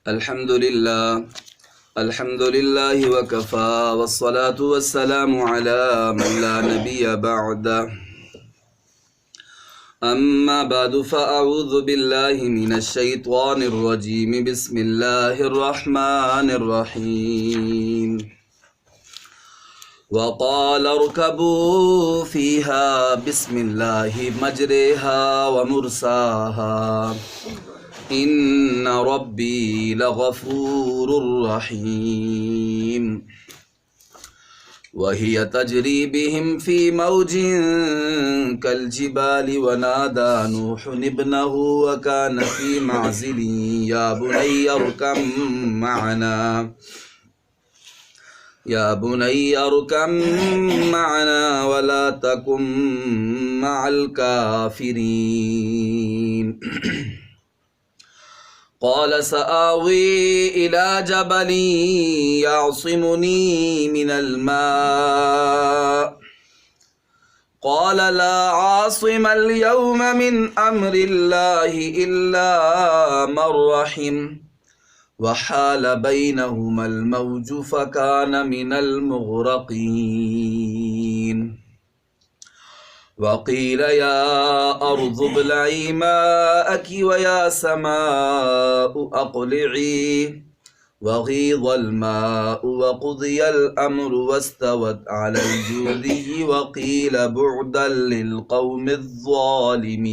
الحمد لله وكفى والصلاة والسلام على من لا نبي بعده أما بعد فأعوذ بالله من الشيطان الرجيم بسم الله الرحمن الرحيم وقال اركبوا فيها بسم الله مجريها ومرساها إن ربي لغفور رحيم وهي تجري بهم في موج كالجبال ونادى نوح ابنه وكان في معزل يا بني اركب معنا ولا تكن مع الكافرين قال سآوي إلى جبل يعصمني من الماء قال لا عاصم اليوم من أمر الله إلا من رحم وحال بينهما الموج فكان من المغرقين وقيل يا أرض ابلعي ماءك ويا سماء أقلعي وغيض الماء وقضي الأمر واستوت على الجودي وقيل بعدا للقوم الظالمين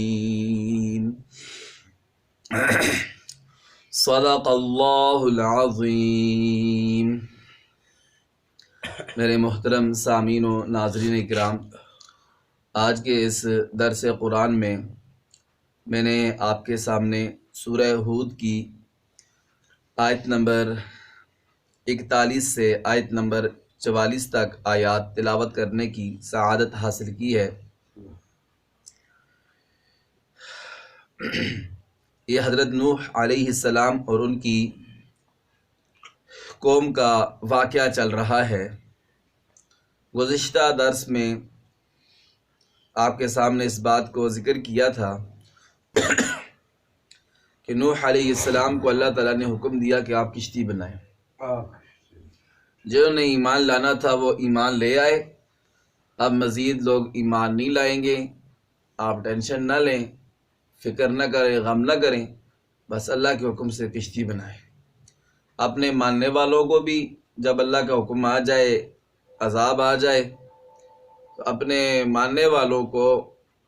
صدق اللہ العظیم۔ میرے محترم سامعین و ناظرین کرام، آج کے اس درس قرآن میں نے آپ کے سامنے سورہ ہود کی آیت نمبر 41 سے آیت نمبر 44 تک آیات تلاوت کرنے کی سعادت حاصل کی ہے۔ یہ حضرت نوح علیہ السلام اور ان کی قوم کا واقعہ چل رہا ہے۔ گزشتہ درس میں آپ کے سامنے اس بات کو ذکر کیا تھا کہ نوح علیہ السلام کو اللہ تعالیٰ نے حکم دیا کہ آپ کشتی بنائیں۔ جنہوں نے ایمان لانا تھا وہ ایمان لے آئے، اب مزید لوگ ایمان نہیں لائیں گے۔ آپ ٹینشن نہ لیں، فکر نہ کریں، غم نہ کریں، بس اللہ کے حکم سے کشتی بنائیں۔ اپنے ماننے والوں کو بھی جب اللہ کا حکم آ جائے، عذاب آ جائے، تو اپنے ماننے والوں کو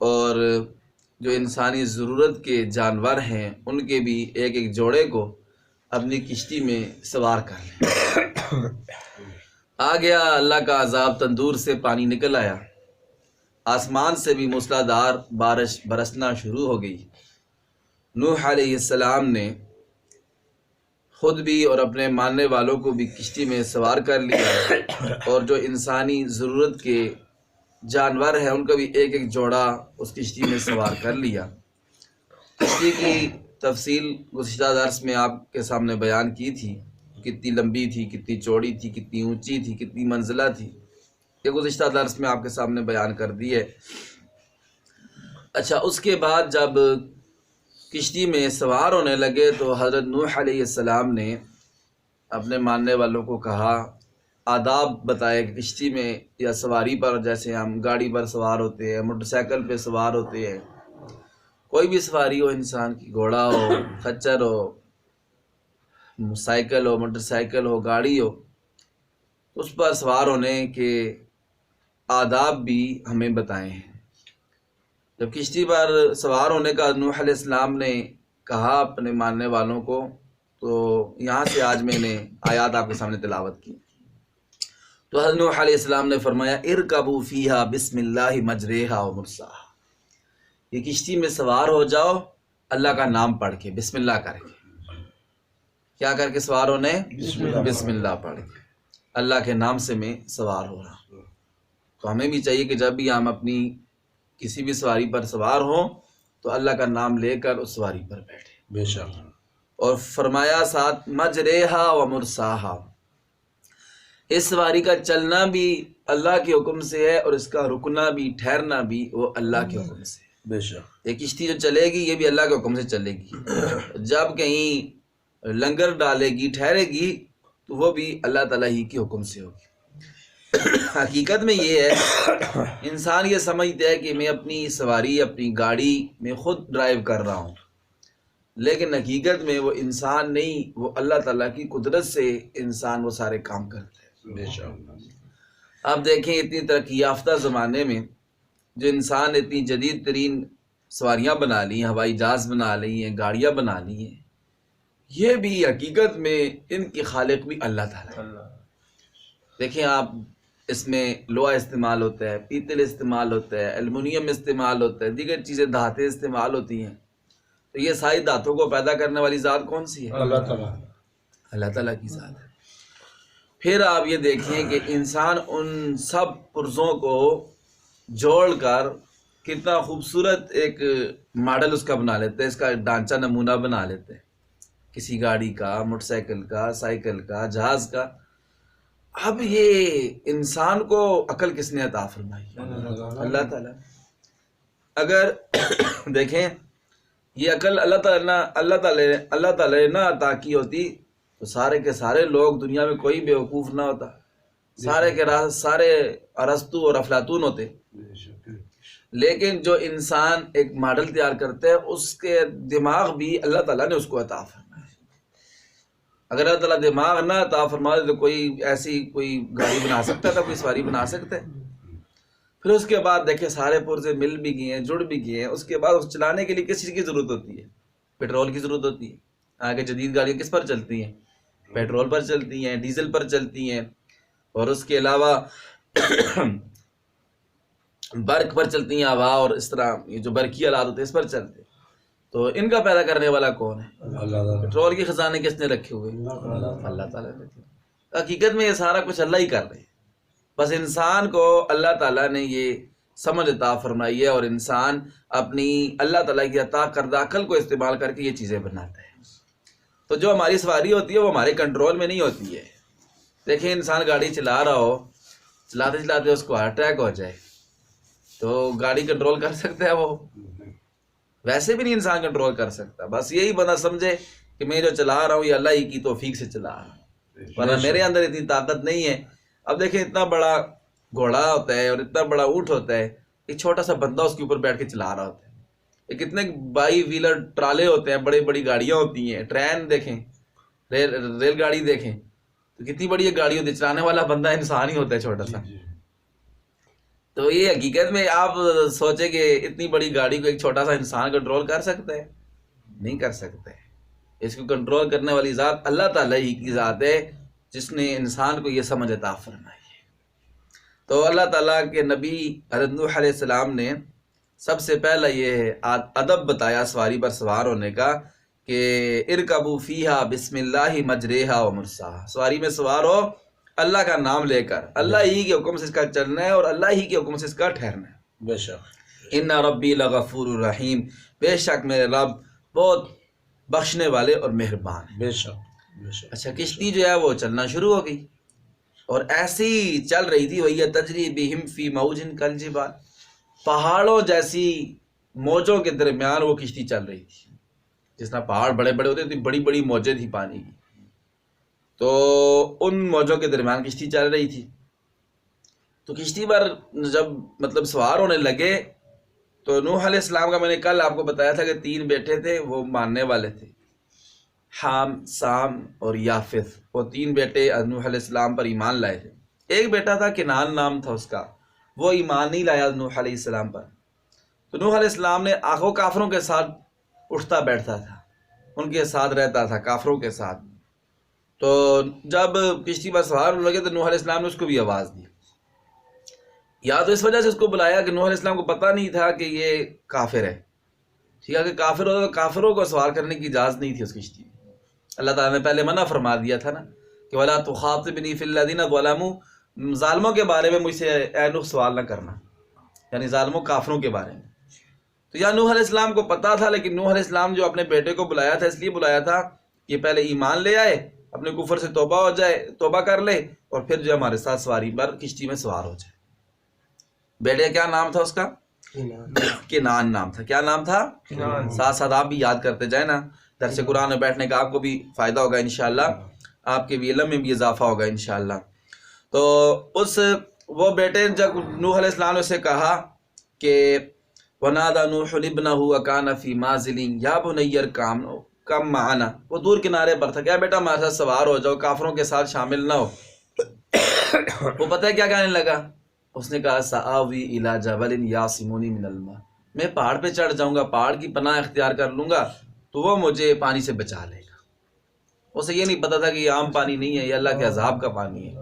اور جو انسانی ضرورت کے جانور ہیں ان کے بھی ایک ایک جوڑے کو اپنی کشتی میں سوار کر لیں۔ آ گیا اللہ کا عذاب، تندور سے پانی نکل آیا، آسمان سے بھی موسلادھار بارش برسنا شروع ہو گئی۔ نوح علیہ السلام نے خود بھی اور اپنے ماننے والوں کو بھی کشتی میں سوار کر لیا، اور جو انسانی ضرورت کے جانور ہیں ان کا بھی ایک ایک جوڑا اس کشتی میں سوار کر لیا۔ کشتی کی تفصیل گزشتہ درس میں آپ کے سامنے بیان کی تھی، کتنی لمبی تھی، کتنی چوڑی تھی، کتنی اونچی تھی، کتنی منزلہ تھی، یہ گزشتہ درس میں آپ کے سامنے بیان کر دی ہے۔ اچھا، اس کے بعد جب کشتی میں سوار ہونے لگے تو حضرت نوح علیہ السلام نے اپنے ماننے والوں کو کہا، آداب بتائے کہ کشتی میں یا سواری پر، جیسے ہم گاڑی پر سوار ہوتے ہیں، موٹر سائیکل پہ سوار ہوتے ہیں، کوئی بھی سواری ہو انسان کی، گھوڑا ہو، خچر ہو، سائیکل ہو، موٹر سائیکل ہو، گاڑی ہو، اس پر سوار ہونے کے آداب بھی ہمیں بتائے ہیں۔ جب کشتی پر سوار ہونے کا نوح علیہ السلام نے کہا اپنے ماننے والوں کو، تو یہاں سے آج میں نے آیات آپ کے سامنے تلاوت کی۔ تو حضرت نوح علیہ السلام نے فرمایا، ارکبوا فیہا بسم اللہ مجریہا ومرساہا، یہ کشتی میں سوار ہو جاؤ اللہ کا نام پڑھ کے، بسم اللہ کر کے۔ کیا کر کے سوار ہونے؟ بسم اللہ پڑھ کے، اللہ کے نام سے میں سوار ہو رہا ہوں۔ تو ہمیں بھی چاہیے کہ جب بھی ہم اپنی کسی بھی سواری پر سوار ہوں تو اللہ کا نام لے کر اس سواری پر بیٹھے۔ بے شک۔ اور فرمایا ساتھ مجریہا ومرساہا، اس سواری کا چلنا بھی اللہ کے حکم سے ہے اور اس کا رکنا بھی، ٹھہرنا بھی وہ اللہ کے حکم سے۔ بے شک۔ یہ کشتی جو چلے گی یہ بھی اللہ کے حکم سے چلے گی۔ جب کہیں لنگر ڈالے گی ٹھہرے گی تو وہ بھی اللہ تعالیٰ ہی کے حکم سے ہوگی۔ حقیقت میں یہ ہے انسان یہ سمجھتا ہے کہ میں اپنی سواری اپنی گاڑی میں خود ڈرائیو کر رہا ہوں، لیکن حقیقت میں وہ انسان نہیں، وہ اللہ تعالیٰ کی قدرت سے انسان وہ سارے کام کرتا ہے۔ بے شک آپ دیکھیں اتنی ترقی یافتہ زمانے میں جو انسان اتنی جدید ترین سواریاں بنا لی ہیں، ہوائی جہاز بنا لی ہیں، گاڑیاں بنا لی ہیں، یہ بھی حقیقت میں ان کی خالق بھی اللہ تعالیٰ ہے۔ دیکھیں آپ اس میں لوہا استعمال ہوتا ہے، پیتل استعمال ہوتا ہے، ایلومینیم استعمال ہوتا ہے، دیگر چیزیں دھاتیں استعمال ہوتی ہیں، تو یہ ساری دھاتوں کو پیدا کرنے والی ذات کون سی ہے؟ اللہ تعالیٰ۔ اللہ تعالیٰ کی ذات ہے۔ پھر آپ یہ دیکھیں کہ انسان ان سب پرزوں کو جوڑ کر کتنا خوبصورت ایک ماڈل اس کا بنا لیتے ہیں، اس کا ڈھانچہ نمونہ بنا لیتے ہیں، کسی گاڑی کا، موٹر سائیکل کا، سائیکل کا، جہاز کا۔ اب یہ انسان کو عقل کس نے عطا فرمائی؟ اللہ تعالیٰ۔ اگر دیکھیں یہ عقل اللہ تعالیٰ نے نہ عطا کی ہوتی تو سارے کے سارے لوگ دنیا میں کوئی بیوقوف نہ ہوتا، سارے کے سارے ارسطو اور افلاطون ہوتے۔ لیکن جو انسان ایک ماڈل تیار کرتا ہے اس کے دماغ بھی اللہ تعالیٰ نے اس کو عطا فرمایا۔ اگر اللہ تعالیٰ دماغ نہ عطا فرمائے تو کوئی ایسی کوئی گاڑی بنا سکتا تھا، کوئی سواری بنا سکتا ہے؟ پھر اس کے بعد دیکھیں سارے پرزے مل بھی گئے ہیں، جڑ بھی گئے ہیں، اس کے بعد اس چلانے کے لیے کس چیز کی ضرورت ہوتی ہے؟ پیٹرول کی ضرورت ہوتی ہے۔ آگے جدید گاڑیاں کس پر چلتی ہیں؟ پیٹرول پر چلتی ہیں، ڈیزل پر چلتی ہیں، اور اس کے علاوہ برق پر چلتی ہیں، ہوا اور اس طرح یہ جو برقی آلات ہوتے ہیں اس پر چلتے ہیں۔ تو ان کا پیدا کرنے والا کون ہے؟ اللہ تعالیٰ۔ پیٹرول کے خزانے کس نے رکھے ہوئے؟ اللہ تعالیٰ نے رکھے ہوئے۔ حقیقت میں یہ سارا کچھ اللہ ہی کر رہے ہیں، بس انسان کو اللہ تعالیٰ نے یہ سمجھ عطا فرمائی ہے، اور انسان اپنی اللہ تعالیٰ کی عطا کردہ عقل کو استعمال کر کے یہ چیزیں بناتا ہے۔ تو جو ہماری سواری ہوتی ہے وہ ہمارے کنٹرول میں نہیں ہوتی ہے۔ دیکھیں انسان گاڑی چلا رہا ہو، چلاتے چلاتے اس کو ہارٹ اٹیک ہو جائے تو گاڑی کنٹرول کر سکتا ہے؟ وہ ویسے بھی نہیں انسان کنٹرول کر سکتا۔ بس یہی بندہ سمجھے کہ میں جو چلا رہا ہوں یہ اللہ ہی کی توفیق سے چلا رہا ہوں، ورنہ میرے اندر اتنی طاقت نہیں ہے۔ اب دیکھیں اتنا بڑا گھوڑا ہوتا ہے اور اتنا بڑا اونٹ ہوتا ہے، ایک چھوٹا سا بندہ اس کے اوپر بیٹھ کے چلا رہا ہوتا ہے۔ ایک کتنے بائی ویلر ٹرالے ہوتے ہیں، بڑی بڑی گاڑیاں ہوتی ہیں، ٹرین دیکھیں، ریل گاڑی دیکھیں، تو کتنی بڑی ایک گاڑی ہوتی ہے، چلانے والا بندہ انسان ہی ہوتا ہے چھوٹا سا۔ تو یہ حقیقت میں آپ سوچیں کہ اتنی بڑی گاڑی کو ایک چھوٹا سا انسان کنٹرول کر سکتا ہے؟ نہیں کر سکتا ہے۔ اس کو کنٹرول کرنے والی ذات اللہ تعالیٰ ہی کی ذات ہے، جس نے انسان کو یہ سمجھ عطا فرمائی ہے۔ تو اللہ تعالیٰ کے نبی حضرت نوح علیہ السلام نے سب سے پہلا یہ ادب بتایا سواری پر سوار ہونے کا کہ ارکبوا فیہا بسم اللہ مجریہا و مرساہا، سواری میں سوار ہو اللہ کا نام لے کر، اللہ ہی کے حکم سے اس کا چلنا ہے اور اللہ ہی کے حکم سے اس کا ٹھہرنا ہے۔ بے شک ان ربی لغفور الرحیم، بے شک میرے رب بہت بخشنے والے اور مہربان ہیں۔ بے شک بے شک۔ اچھا کشتی جو ہے وہ چلنا شروع ہو گئی اور ایسی چل رہی تھی، وہی تجری بہم فی موج کالجبال، پہاڑوں جیسی موجوں کے درمیان وہ کشتی چل رہی تھی۔ جس طرح پہاڑ بڑے بڑے ہوتے تھے، بڑی بڑی موجیں تھی پانی کی، تو ان موجوں کے درمیان کشتی چل رہی تھی۔ تو کشتی پر جب مطلب سوار ہونے لگے تو نوح علیہ السلام کا میں نے کل آپ کو بتایا تھا کہ 3 بیٹے تھے، وہ ماننے والے تھے، حام، سام اور یافث۔ وہ 3 بیٹے نوح علیہ السلام پر ایمان لائے تھے۔ ایک بیٹا تھا کنعان نام تھا اس کا، وہ ایمان نہیں لایا نوح علیہ السلام پر۔ تو نوح علیہ السلام نے آنکھوں کافروں کے ساتھ اٹھتا بیٹھتا تھا، ان کے ساتھ رہتا تھا کافروں کے ساتھ۔ تو جب کشتی پر سوار ہونے لگے تو نوح علیہ السلام نے اس کو بھی آواز دی، یا تو اس وجہ سے اس کو بلایا کہ نوح علیہ السلام کو پتہ نہیں تھا کہ یہ کافر ہے، ٹھیک ہے، کہ کافر ہوتا تو کافروں کو سوار کرنے کی اجازت نہیں تھی اس کشتی میں۔ اللہ تعالیٰ نے پہلے منع فرما دیا تھا نا کہ وَلَا تُخَاطِبْنِي فِي الَّذِينَ ظَلَمُوا، ظالموں کے بارے میں مجھ سے اے نوح سوال نہ کرنا، یعنی ظالموں کافروں کے بارے میں۔ تو یا نوح علیہ السلام کو پتہ تھا، لیکن نوح علیہ السلام جو اپنے بیٹے کو بلایا تھا اس لیے بلایا تھا کہ پہلے ایمان لے آئے، اپنے کفر سے توبہ ہو جائے، توبہ کر لے، اور پھر جو ہمارے ساتھ سواری پر کشتی میں سوار ہو جائے۔ بیٹے کیا نام تھا اس کا؟ کنعان نام تھا۔ کیا نام تھا؟ ساتھ ساتھ آپ بھی یاد کرتے جائیں نا درس قرآن میں بیٹھنے کا آپ کو بھی فائدہ ہوگا انشاءاللہ، آپ کے بھی علم میں بھی اضافہ ہوگا انشاءاللہ۔ تو وہ بیٹے جب نوح علیہ السلام نے اسے کہا کہ وَنَادَى نُوحٌ ابْنَهُ وَكَانَ فِي مَنزِلٍ يَا بُنَيَّ ارْكَبْ کم معنا، وہ دور کنارے پر تھا، کیا بیٹا ہمارے ساتھ سوار ہو جاؤ، کافروں کے ساتھ شامل نہ ہو۔ وہ پتہ ہے کیا کہنے لگا؟ اس نے کہا سآوی الی جبل یعصمنی من الماء، میں پہاڑ پہ چڑھ جاؤں گا، پہاڑ کی پناہ اختیار کر لوں گا تو وہ مجھے پانی سے بچا لے گا۔ اسے یہ نہیں پتا تھا کہ یہ عام پانی نہیں ہے، یہ اللہ کے عذاب کا پانی ہے،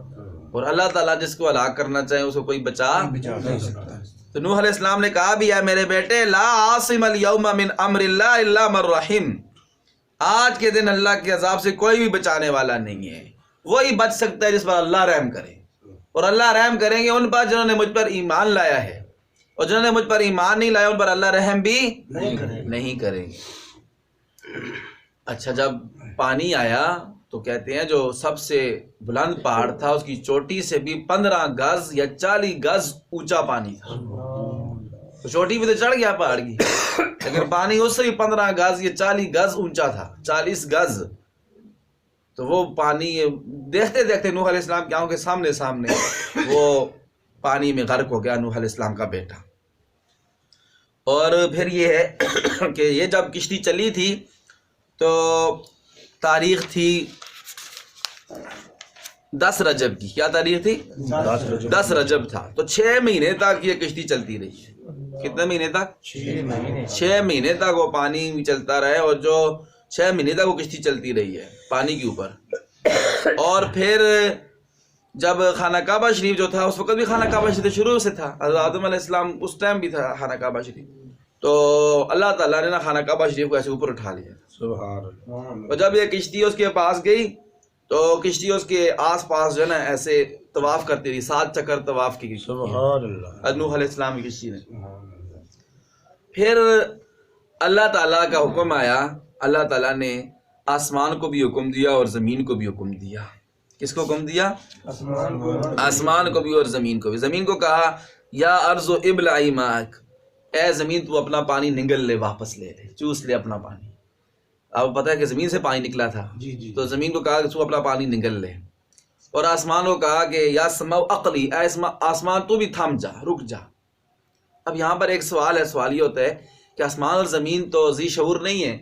اور اللہ تعالیٰ جس کو ہلاک کرنا چاہے اس کو کوئی بچا نہیں سکتا۔ تو نوح علیہ السلام نے کہا بھی ہے میرے بیٹے لا عاصم اليوم من امر اللہ الا من رحم، آج کے دن اللہ کے عذاب سے کوئی بھی بچانے والا نہیں ہے، وہی بچ سکتا ہے جس پر اللہ رحم کرے، اور اللہ رحم کریں گے ان پر جنہوں نے مجھ پر ایمان لایا ہے، اور جنہوں نے مجھ پر ایمان نہیں لایا ان پر اللہ رحم بھی نہیں کریں گے۔ اچھا، جب پانی آیا تو کہتے ہیں جو سب سے بلند پہاڑ تھا اس کی چوٹی سے بھی 15 گز یا 40 گز اونچا پانی تھا، تو چوٹی بھی تو چڑھ گیا پہاڑ کی، لیکن پانی اس سے بھی 15 گز یا 40 گز اونچا تھا، 40 گز۔ تو وہ پانی دیکھتے دیکھتے نوح علیہ السلام کی آنکھوں کے سامنے وہ پانی میں غرق ہو گیا نوح علیہ السلام کا بیٹا۔ اور پھر یہ ہے کہ یہ جب کشتی چلی تھی تو تاریخ تھی 10 رجب کی، کیا تاریخ تھی؟ 10 رجب تھا، تو 6 مہینے تک یہ کشتی چلتی رہی ہے۔ کتنے مہینے تک؟ 6 مہینے تک وہ پانی میں چلتا رہے، اور جو 6 مہینے تک وہ کشتی چلتی رہی ہے پانی کے اوپر۔ اور پھر جب خانہ کعبہ شریف جو تھا، اس وقت بھی خانہ کعبہ شریف شروع سے تھا، حضرت آدم علیہ السلام اس ٹائم بھی تھا خانہ کعبہ شریف، تو اللہ تعالیٰ نے نا خانہ کعبہ شریف کو ایسے اوپر اٹھا لیا۔ سبحان اللہ۔ اور جب یہ کشتی اس کے پاس گئی تو کشتی اس کے آس پاس جو ہے نا ایسے طواف کرتی رہی، 7 چکر طواف کی گئی سبحان اللہ۔ نوح علیہ السلام کی کشتی نے۔ پھر اللہ تعالیٰ کا حکم آیا، اللہ تعالیٰ نے آسمان کو بھی حکم دیا اور زمین کو بھی حکم دیا۔ کس کو حکم دیا؟ آسمان کو بھی اور زمین کو بھی۔ زمین کو کہا یا ارض ابلعی ماءک، اے زمین تو اپنا پانی نگل لے، واپس لے لے، چوس لے اپنا پانی۔ اب پتہ ہے کہ زمین سے پانی نکلا تھا، تو زمین کو کہا کہ تو اپنا پانی نگل لے، اور آسمان کو کہا کہ یا سماء عقلی، اے آسمان تو بھی تھم جا، رک جا۔ اب یہاں پر ایک سوال ہے، سوال یہ ہوتا ہے کہ آسمان اور زمین تو ذی شعور نہیں ہے،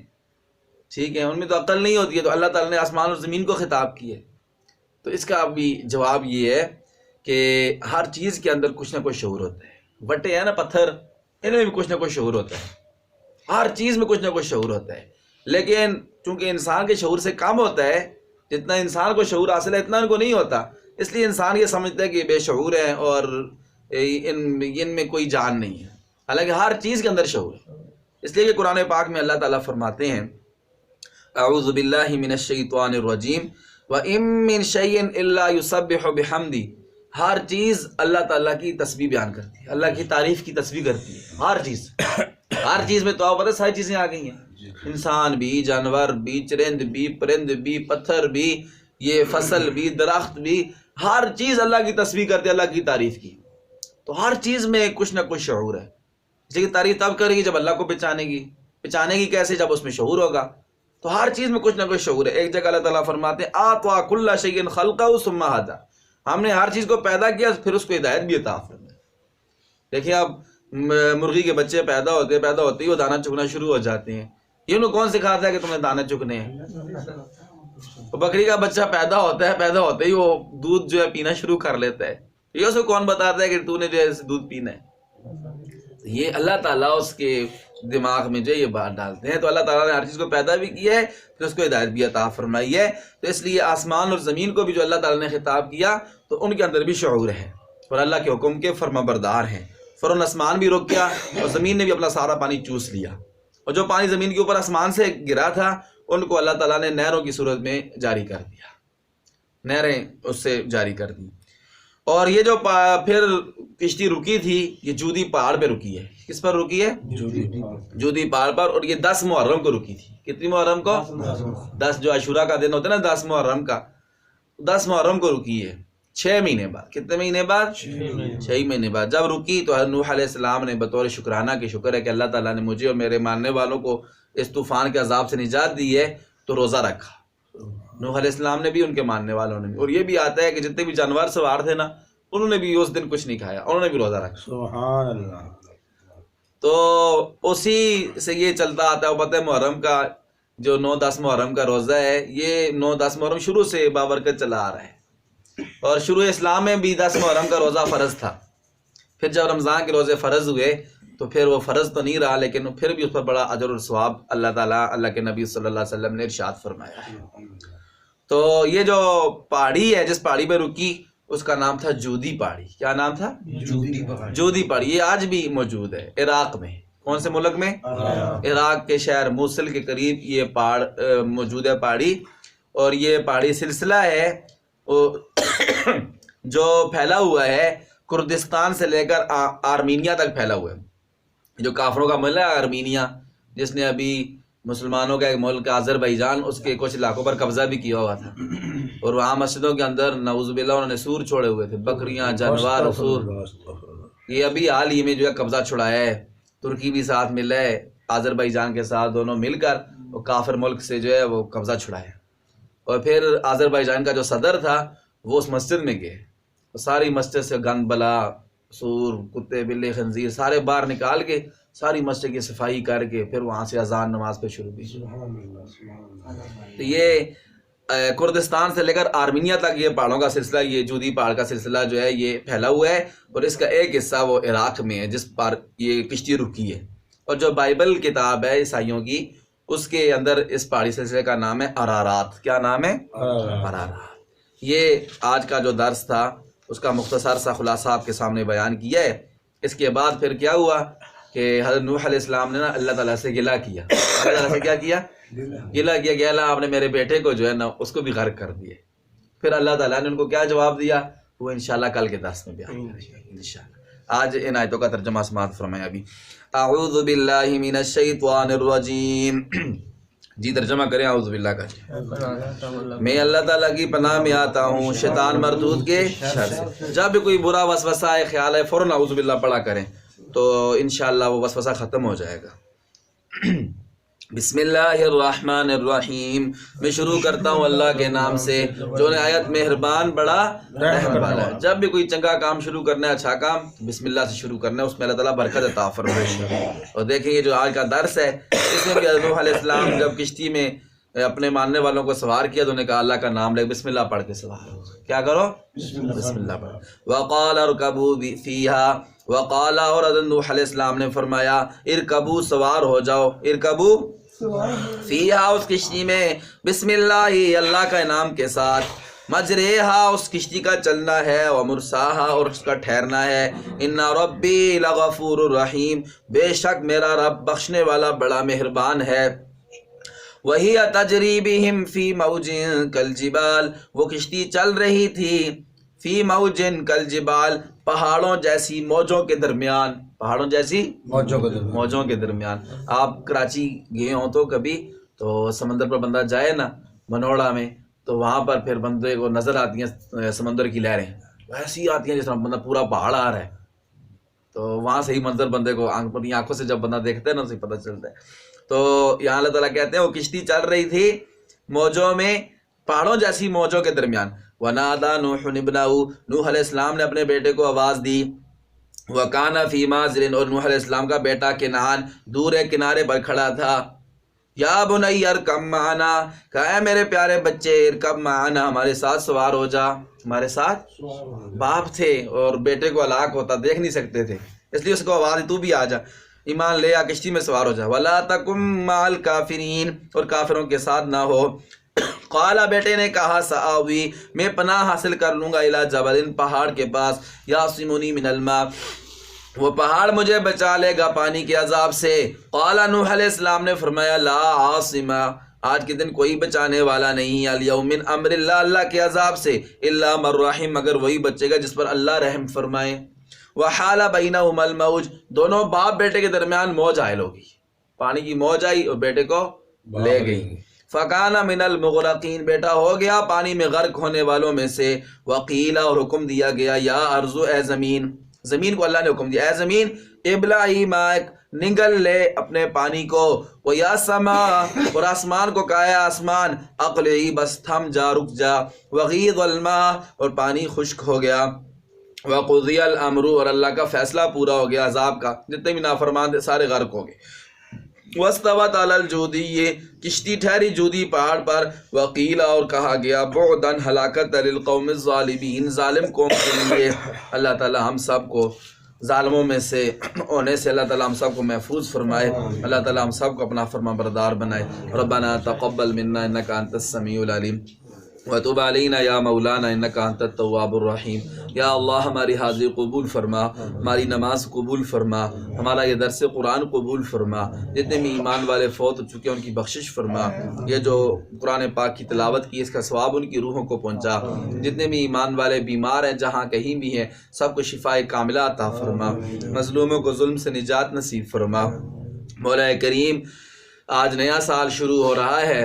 ٹھیک ہے، ان میں تو عقل نہیں ہوتی ہے، تو اللہ تعالیٰ نے آسمان اور زمین کو خطاب کیے۔ تو اس کا بھی جواب یہ ہے کہ ہر چیز کے اندر کچھ نہ کچھ شعور ہوتا ہے۔ وٹے ہیں نا پتھر، ان میں بھی کچھ نہ کچھ شعور ہوتا ہے، ہر چیز میں کچھ نہ کچھ شعور ہوتا ہے، لیکن چونکہ انسان کے شعور سے کم ہوتا ہے، جتنا انسان کو شعور حاصل ہے اتنا ان کو نہیں ہوتا، اس لیے انسان یہ سمجھتا ہے کہ یہ بے شعور ہے اور ان میں کوئی جان نہیں ہے، حالانکہ ہر چیز کے اندر شعور ہے۔ اس لیے کہ قرآن پاک میں اللہ تعالیٰ فرماتے ہیں اعوذ باللہ من الشیطان الرجیم وَإِن مِّن شَيْءٍ إِلَّا يُسَبِّحُ بِحَمْدِهِ، ہر چیز اللہ تعالیٰ کی تسبیح بیان کرتی ہے، اللہ کی تعریف کی تسبیح کرتی ہے، ہر چیز میں تو آپ پتہ ساری چیزیں آ گئی ہیں، انسان بھی، جانور بھی، چرند بھی، پرند بھی، پتھر بھی، یہ فصل بھی، درخت بھی، ہر چیز اللہ کی تسبیح کرتی ہے، اللہ کی تعریف کی۔ تو ہر چیز میں کچھ نہ کچھ شعور ہے، اس لیے تعریف تب کرے گی جب اللہ کو پہچانے گی کیسے؟ جب اس میں شعور ہوگا۔ تو ہر چیز میں کچھ نہ کچھ شعور ہے۔ ایک جگہ اللہ تعالیٰ فرماتے ہیں اعطیٰ کل شیء خلقہ ثم ہدی، ہم نے ہر چیز کو پیدا کیا پھر اس کو ہدایت بھی عطا فرمائی۔ دیکھیں اب مرغی کے بچے پیدا ہوتے ہی وہ دانا چگنا شروع ہو جاتے ہیں، یہ انہوں کون سکھاتا ہے کہ تمہیں دانا چگنے ہیں؟ بکری کا بچہ پیدا ہوتے ہی وہ دودھ جو ہے پینا شروع کر لیتا ہے، یہ اس کو کون بتاتا ہے کہ تو نے جو ہے دودھ پینا ہے؟ یہ اللہ تعالیٰ اس کے دماغ میں جو یہ بات ڈالتے ہیں۔ تو اللہ تعالیٰ نے ہر چیز کو پیدا بھی کیا ہے پھر اس کو ہدایت بھی عطا فرمائی ہے، تو اس لیے آسمان اور زمین کو بھی جو اللہ تعالیٰ نے خطاب کیا تو ان کے اندر بھی شعور ہے اور اللہ کے حکم کے فرما بردار ہیں۔ فوراً آسمان بھی رک گیا اور زمین نے بھی اپنا سارا پانی چوس لیا، اور جو پانی زمین کے اوپر آسمان سے گرا تھا ان کو اللہ تعالیٰ نے نہروں کی صورت میں جاری کر دیا، نہریں اس سے جاری کر دی۔ اور یہ جو پھر کشتی رکی تھی یہ جودی پہاڑ پہ رکی ہے۔ کس پر رکی ہے؟ جودی پہاڑ پر، اور یہ 10 محرم کو رکی تھی۔ کتنی محرم کو؟ 10 جو عاشورہ کا دن ہوتا ہے نا، 10 محرم کا، 10 محرم کو رکی ہے۔ 6 مہینے بعد. کتنے مہینے بعد؟ 6 مہینے بعد جب رکی تو حضرت نوح علیہ السلام نے بطور شکرانہ کہ شکر ہے کہ اللہ تعالیٰ نے مجھے اور میرے ماننے والوں کو اس طوفان کے عذاب سے نجات دی ہے، تو روزہ رکھا. نوح علیہ السلام نے بھی، ان کے ماننے والوں نے بھی. اور یہ بھی آتا ہے کہ جتنے بھی جانور سوار تھے نا، انہوں نے بھی اس دن کچھ نہیں کھایا، انہوں نے بھی روزہ رکھا. سبحان اللہ. تو اسی سے یہ چلتا آتا ہے. وہ پتہ ہے محرم کا جو 9-10 محرم کا روزہ ہے، یہ 9-10 محرم شروع سے بابرکت چلا آ رہا ہے. اور شروع اسلام میں بھی 10 محرم کا روزہ فرض تھا. پھر جب رمضان کے روزے فرض ہوئے تو پھر وہ فرض تو نہیں رہا، لیکن پھر بھی اس پر بڑا اجر اور ثواب اللہ تعالیٰ، اللہ کے نبی صلی اللہ علیہ وسلم نے ارشاد فرمایا ہے. تو یہ جو پہاڑی ہے، جس پہاڑی پہ رکی، اس کا نام تھا جودی پہاڑی. کیا نام تھا؟ جودی پہاڑی. یہ آج بھی موجود ہے عراق میں. کون سے ملک میں؟ عراق کے شہر موصل کے قریب یہ پہاڑ موجود ہے پہاڑی. اور یہ پہاڑی سلسلہ ہے جو پھیلا ہوا ہے کردستان سے لے کر آرمینیا تک پھیلا ہوا ہے. جو کافروں کا ملک ہے آرمینیا، جس نے ابھی مسلمانوں کا ایک ملک آذربائیجان، اس کے کچھ علاقوں پر قبضہ بھی کیا ہوا تھا. اور وہاں مسجدوں کے اندر نعوذ باللہ انہوں نے سور چھوڑے ہوئے تھے، بکریاں، جانور، سور. یہ ابھی حال ہی میں جو ہے قبضہ چھڑایا ہے. ترکی بھی ساتھ ملا ہے آذربائیجان کے ساتھ، دونوں مل کر وہ کافر ملک سے جو ہے وہ قبضہ چھڑایا. اور پھر آذربائیجان کا جو صدر تھا وہ اس مسجد میں گئے، ساری مسجد سے گند بلا، سور، کتے، بلے، خنزیر سارے باہر نکال کے ساری مسجد کی صفائی کر کے پھر وہاں سے اذان نماز پہ شروع کی. تو یہ کردستان سے لے کر آرمینیا تک یہ پہاڑوں کا سلسلہ، یہ جودی پہاڑ کا سلسلہ جو ہے یہ پھیلا ہوا ہے. اور اس کا ایک حصہ وہ عراق میں ہے جس پر یہ کشتی رکی ہے. اور جو بائبل کتاب ہے عیسائیوں کی، اس کے اندر اس پہاڑی سلسلے کا نام ہے ارارات. کیا نام ہے؟ ارارات. یہ آج کا جو درس تھا اس کا مختصر سا خلاصہ آپ کے سامنے بیان کیا ہے. اس کے بعد پھر کیا ہوا کہ حضرت نوح علیہ السلام نے نا اللہ تعالیٰ سے گلہ کیا. اللہ تعالیٰ سے کیا کیا؟ گلہ کیا کہ اللہ آپ نے میرے بیٹے کو جو ہے نا اس کو بھی غرق کر دیے. پھر اللہ تعالیٰ نے ان کو کیا جواب دیا وہ انشاءاللہ کل کے درس میں بیان کریں گے انشاءاللہ. آج ان آیتوں کا ترجمہ سماعت فرمائیں. ابھی اعوذ باللہ من الشیطان الرجیم. جی ترجمہ کریں اعوذ باللہ کا. میں اللہ تعالیٰ کی پناہ میں آتا ہوں شیطان مردود کے شر سے. جب بھی کوئی برا وسوسہ ہے، خیال ہے، فوراً اعوذ باللہ پڑھا کریں تو انشاءاللہ وہ وسوسہ ختم ہو جائے گا. بسم اللہ الرحمن الرحیم. میں شروع کرتا ہوں اللہ کے نام سے جو نہایت مہربان بڑا رحم والا ہے. جب بھی کوئی چنگا کام شروع کرنا ہے، اچھا کام، بسم اللہ سے شروع کرنا ہے، اس میں اللہ تعالیٰ برکت عطا فرمائے. اور دیکھیں یہ جو آج کا درس ہے اس میں بھی حضرت نوح علیہ السلام جب کشتی میں اپنے ماننے والوں کو سوار کیا تو انہوں نے کہا اللہ کا نام لے، بسم اللہ پڑھ کے سوار. کیا کرو؟ بسم اللہ پڑھ. وقال ارکبوا فیہا. وقال، اور حضرت نوح علیہ السلام نے فرمایا، ارکبوا سوار ہو جاؤ، ارکبوا فیہا اس کشتی میں، بسم اللہ اللہ کا نام کے ساتھ، مجریہا اس کشتی کا چلنا ہے، ومرساہا اور اس کا ٹھہرنا ہے، ان ربی لغفور الرحیم بے شک میرا رب بخشنے والا بڑا مہربان ہے. وہی تجری بہم فی موج کالجبال وہ کشتی چل رہی تھی، فی موج کالجبال پہاڑوں جیسی موجوں کے درمیان، پہاڑوں جیسی موجوں کے درمیان. آپ کراچی گئے ہوں تو کبھی تو سمندر پر بندہ جائے نا منوڑا میں، تو وہاں پر پھر بندے کو نظر آتی ہیں سمندر کی لہریں ایسی آتی ہیں جس طرح بندہ پورا پہاڑ آ رہا ہے. تو وہاں سے ہی منظر بندے کو اپنی آنکھوں سے جب بندہ دیکھتا ہے نا اسے پتہ چلتا ہے. تو یہاں اللہ تعالیٰ کہتے ہیں وہ کشتی چل رہی تھی موجوں میں، پہاڑوں جیسی موجوں کے درمیان. وَنَادَى نُوحٌ ابْنَهُ نوح علیہ السلام نے اپنے بیٹے کو آواز دی. وَكَانَ فِي مَعْزِلٍ اور نوح علیہ السلام کا بیٹا کنعان دور ایک کنارے پر کھڑا تھا. یا بنی ارکب معنا، کہا اے میرے پیارے بچے ارکب معنا ہمارے ساتھ سوار ہو جا. ہمارے ساتھ باپ تھے اور بیٹے کو ہلاک ہوتا دیکھ نہیں سکتے تھے، اس لیے اس کو آواز دی تو بھی آ جا، ایمان لے آ کشتی میں سوار ہو جا. وَلَا تَكُن مَعَ الْكَافِرِينَ اور کافروں کے ساتھ نہ ہو. قالا بیٹے نے کہا سآوی میں پناہ حاصل کر لوں گا الی جبل پہاڑ کے پاس، یعصمنی من الماء وہ پہاڑ مجھے بچا لے گا پانی کے عذاب سے. قال نوح علیہ السلام نے فرمایا لا عاصم آج کے دن کوئی بچانے والا نہیں، الیوم من امر اللہ اللہ کے عذاب سے، الا من رحم مگر وہی بچے گا جس پر اللہ رحم فرمائے. وحال بینہما الموج دونوں باپ بیٹے کے درمیان موج حائل ہوگی، پانی کی موج آئی اور بیٹے کو لے گئی. فکان من المغرقین، بیٹا ہو گیا پانی میں غرق ہونے والوں میں سے۔ وقیل، اور حکم دیا گیا یا ارض، اے زمین، زمین کو اللہ نے حکم دیا اے زمین ابلعی مائک، نگل لے اپنے پانی کو، وہ یا سما، اور آسمان کو کہا ہے آسمان اقلعی، بس تھم جا، رک جا، وغیض الماء، اور پانی خشک ہو گیا، وقضی الامر، اور اللہ کا فیصلہ پورا ہو گیا عذاب کا، جتنے بھی نافرمان تھے سارے غرق ہو گئے۔ واستوت علی الجودی، یہ کشتی ٹھہری جودی پہاڑ پر۔ وقیل، اور کہا گیا بعدن، ہلاکت للقوم الظالمین، ظالم قوم کے لیے۔ اللہ تعالی ہم سب کو ظالموں میں سے ہونے سے اللہ تعالی ہم سب کو محفوظ فرمائے، اللہ تعالی ہم سب کو اپنا فرما بردار بنائے۔ ربنا تقبل منا انک انت السمیع العلیم وتب علینا یا مولانا انک انت التواب الرحیم۔ یا اللہ ہماری حاضری قبول فرما، ہماری نماز قبول فرما، ہمارا یہ درس قرآن قبول فرما، جتنے بھی ایمان والے فوت ہو چکے ہیں ان کی بخشش فرما، یہ جو قرآن پاک کی تلاوت کی اس کا ثواب ان کی روحوں کو پہنچا، جتنے بھی ایمان والے بیمار ہیں جہاں کہیں بھی ہیں سب کو شفاء کاملہ عطا فرما، مظلوموں کو ظلم سے نجات نصیب فرما۔ مولا کریم آج نیا سال شروع ہو رہا ہے،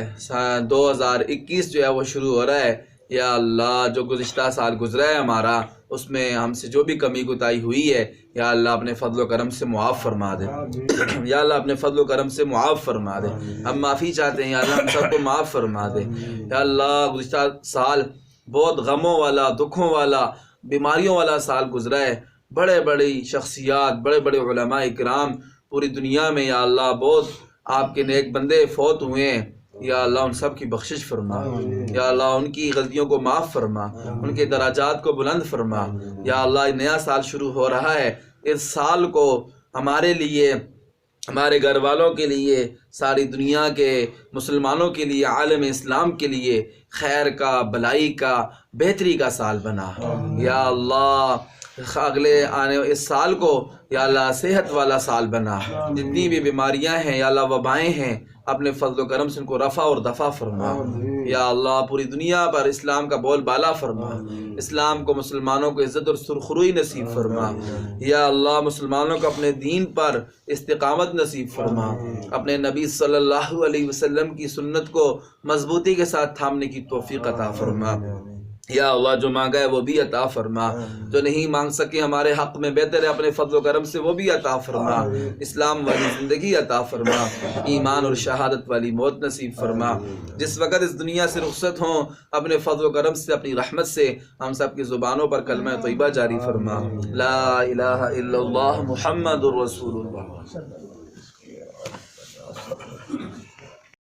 2021 جو ہے وہ شروع ہو رہا ہے۔ یا اللہ جو گزشتہ سال گزرا ہے ہمارا، اس میں ہم سے جو بھی کمی کوتاہی ہوئی ہے یا اللہ اپنے فضل و کرم سے معاف فرما دے، یا اللہ اپنے فضل و کرم سے معاف فرما دے، ہم معافی چاہتے ہیں یا اللہ ہم سب کو معاف فرما دے۔ یا اللہ گزشتہ سال بہت غموں والا، دکھوں والا، بیماریوں والا سال گزرا ہے، بڑے بڑی شخصیات، بڑے بڑے علماء اکرام پوری دنیا میں یا اللہ بہت آپ کے نیک بندے فوت ہوئے ہیں، یا اللہ ان سب کی بخشش فرما، یا اللہ ان کی غلطیوں کو معاف فرما، ان کے درجات کو بلند فرما۔ یا اللہ نیا سال شروع ہو رہا ہے، اس سال کو ہمارے لیے، ہمارے گھر والوں کے لیے، ساری دنیا کے مسلمانوں کے لیے، عالم اسلام کے لیے خیر کا، بھلائی کا، بہتری کا سال بنا۔ یا اللہ اگلے آنے اس سال کو یا اللہ صحت والا سال بنا، جتنی بھی بیماریاں ہیں یا اللہ وبائیں ہیں اپنے فضل و کرم سے ان کو رفع اور دفع فرما۔ یا اللہ پوری دنیا پر اسلام کا بول بالا فرما، اسلام کو، مسلمانوں کو عزت اور سرخروئی نصیب فرما۔ یا اللہ مسلمانوں کو اپنے دین پر استقامت نصیب فرما، اپنے نبی صلی اللہ علیہ وسلم کی سنت کو مضبوطی کے ساتھ تھامنے کی توفیق عطا فرما۔ یا اللہ جو مانگا ہے وہ بھی عطا فرما، جو نہیں مانگ سکے ہمارے حق میں بہتر ہے اپنے فضل و کرم سے وہ بھی عطا فرما، اسلام والی زندگی عطا فرما، ایمان اور شہادت والی موت نصیب فرما۔ جس وقت اس دنیا سے رخصت ہوں اپنے فضل و کرم سے، اپنی رحمت سے ہم سب کی زبانوں پر کلمہ طیبہ جاری فرما، لا الہ الا اللہ محمد الرسول اللہ۔